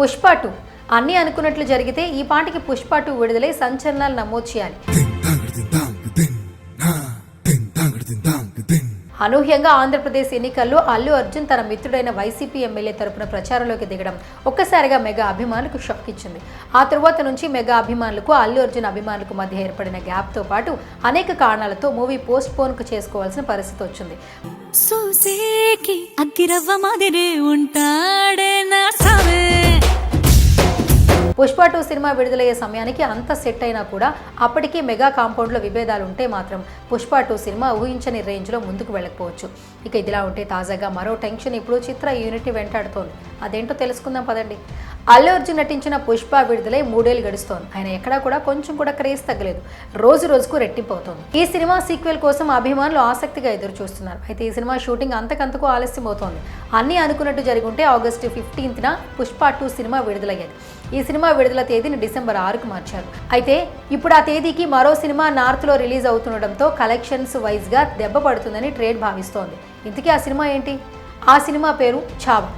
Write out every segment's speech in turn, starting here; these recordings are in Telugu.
పుష్ప 2 అన్నీ అనుకున్నట్లు జరిగితే ఈ పాటికి పుష్ప 2 విడుదలై సంచలనాలు నమోదు చేయాలి. అనూహ్యంగా ఆంధ్రప్రదేశ్ ఎన్నికల్లో అల్లు అర్జున్ తన మిత్రుడైన వైసీపీ ఎమ్మెల్యే తరపున ప్రచారంలోకి దిగడం ఒక్కసారిగా మెగా అభిమానులకు షాక్ ఇచ్చింది. ఆ తరువాత నుంచి మెగా అభిమానులకు అల్లు అర్జున్ అభిమానులకు మధ్య ఏర్పడిన గ్యాప్తో పాటు అనేక కారణాలతో మూవీ పోస్ట్ పోన్ చేసుకోవాల్సిన పరిస్థితి వచ్చింది. పుష్ప 2 సినిమా విడుదలయ్యే సమయానికి అంత సెట్ అయినా కూడా అప్పటికీ మెగా కాంపౌండ్లో విభేదాలు ఉంటే మాత్రం పుష్ప 2 సినిమా ఊహించని రేంజ్లో ముందుకు వెళ్ళకపోవచ్చు. ఇక ఇదిలా ఉంటే తాజాగా మరో టెన్షన్ ఇప్పుడు చిత్ర యూనిట్ వెంటాడుతోంది. అదేంటో తెలుసుకుందాం పదండి. అల్లు అర్జున్ నటించిన పుష్ప విడుదలై 3 ఏళ్లు గడుస్తోంది. ఆయన ఎక్కడా కూడా కొంచెం కూడా క్రేజ్ తగ్గలేదు. రోజు రోజుకు రెట్టింపు అవుతోంది. ఈ సినిమా సీక్వెల్ కోసం అభిమానులు ఆసక్తిగా ఎదురు చూస్తున్నారు. అయితే ఈ సినిమా షూటింగ్ అంతకంతకు ఆలస్యం అవుతోంది. అన్నీ అనుకున్నట్టు జరుగుంటే ఆగస్టు 15న పుష్ప 2 సినిమా విడుదలయ్యేది. ఈ సినిమా విడుదల తేదీని డిసెంబర్ 6కు మార్చారు. అయితే ఇప్పుడు ఆ తేదీకి మరో సినిమా నార్త్లో రిలీజ్ అవుతుండటంతో కలెక్షన్స్ వైజ్గా దెబ్బ పడుతుందని ట్రేడ్ భావిస్తోంది. ఇంతకీ ఆ సినిమా ఏంటి? ఆ సినిమా పేరు Chhaava.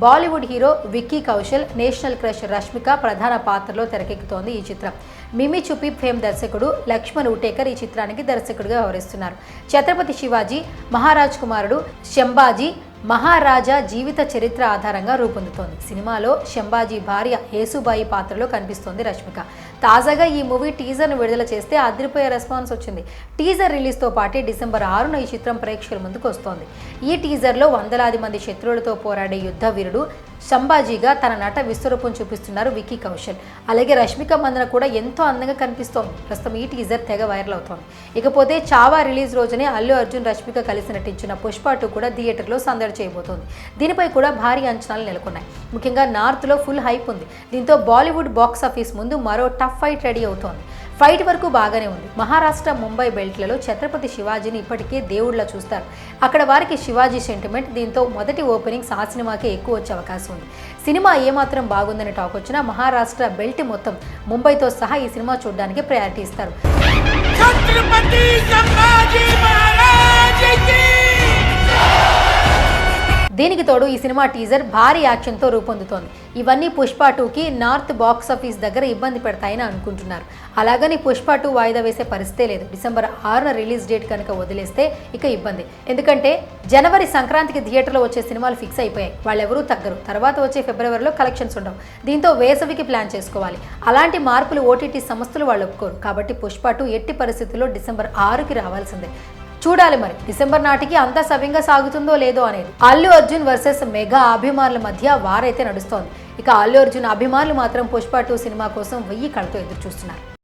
Bollywood hero Vicky Kaushal, national crush Rashmika ప్రధాన పాత్రలో తెరకెక్కుతోంది ఈ చిత్రం. మిమి చుపి ఫేమ్ దర్శకుడు లక్ష్మణ్ ఉటేకర్ ఈ చిత్రానికి దర్శకుడిగా వ్యవహరిస్తున్నారు. ఛత్రపతి శివాజీ మహారాజ్ కుమారుడు శంభాజీ మహారాజా జీవిత చరిత్ర ఆధారంగా రూపొందుతోంది. సినిమాలో శంభాజీ భార్య యేసుబాయి పాత్రలో కనిపిస్తోంది రష్మిక. తాజాగా ఈ మూవీ టీజర్ను విడుదల చేస్తే అదిరిపోయే రెస్పాన్స్ వచ్చింది. టీజర్ రిలీజ్తో పాటే డిసెంబర్ 6న ఈ చిత్రం ప్రేక్షకుల ముందుకు వస్తోంది. ఈ టీజర్లో వందలాది మంది శత్రువులతో పోరాడే యుద్ధ వీరుడు శంభాజీగా తన నట విశ్వరూపం చూపిస్తున్నారు విక్కీ కౌశల్. అలాగే రష్మిక మందన కూడా ఎంతో అందంగా కనిపిస్తోంది. ప్రస్తుతం ఈ టీజర్ తెగ వైరల్ అవుతోంది. ఇకపోతే చావా రిలీజ్ రోజునే అల్లు అర్జున్ రష్మిక కలిసి నటించిన పుష్ప 2 కూడా థియేటర్లో సందడి చేయబోతోంది. దీనిపై కూడా భారీ అంచనాలు నెలకొన్నాయి. ముఖ్యంగా నార్త్లో ఫుల్ హైప్ ఉంది. దీంతో బాలీవుడ్ బాక్సాఫీస్ ముందు మరో టఫ్ ఫైట్ రెడీ అవుతోంది. ఫైట్ వరకు బాగానే ఉంది. మహారాష్ట్ర ముంబై బెల్ట్లలో ఛత్రపతి శివాజీని ఇప్పటికే దేవుళ్లా చూస్తారు. అక్కడ వారికి శివాజీ సెంటిమెంట్. దీంతో మొదటి ఓపెనింగ్స్ ఆ సినిమాకే ఎక్కువ వచ్చే అవకాశం ఉంది. సినిమా ఏమాత్రం బాగుందని టాక్ వచ్చినా మహారాష్ట్ర బెల్ట్ మొత్తం ముంబైతో సహా ఈ సినిమా చూడడానికి ప్రయారిటీ ఇస్తారు. దీనికి తోడు ఈ సినిమా టీజర్ భారీ యాక్షన్తో రూపొందుతోంది. ఇవన్నీ పుష్ప 2కి నార్త్ బాక్సాఫీస్ దగ్గర ఇబ్బంది పెడతాయని అనుకుంటున్నారు. అలాగని పుష్ప 2 వాయిదా వేసే పరిస్థితే లేదు. డిసెంబర్ 6న రిలీజ్ డేట్ కనుక వదిలేస్తే ఇక ఇబ్బంది. ఎందుకంటే జనవరి సంక్రాంతికి థియేటర్లో వచ్చే సినిమాలు ఫిక్స్ అయిపోయాయి. వాళ్ళెవరూ తగ్గరు. తర్వాత వచ్చే ఫిబ్రవరిలో కలెక్షన్స్ ఉండవు. దీంతో వేసవికి ప్లాన్ చేసుకోవాలి. అలాంటి మార్పులు ఓటీటీ సంస్థలు వాళ్ళు ఒప్పుకోరు. కాబట్టి పుష్ప 2 ఎట్టి పరిస్థితుల్లో డిసెంబర్ 6కి రావాల్సిందే. చూడాలి మరి డిసెంబర్ నాటికి అంతా సవ్యంగా సాగుతుందో లేదో అనేది. అల్లు అర్జున్ వర్సెస్ మెగా అభిమానుల మధ్య వారైతే నడుస్తోంది. ఇక అల్లు అర్జున్ అభిమానులు మాత్రం పుష్ప 2 సినిమా కోసం 1000 కళ్ళతో ఎదురు చూస్తున్నారు.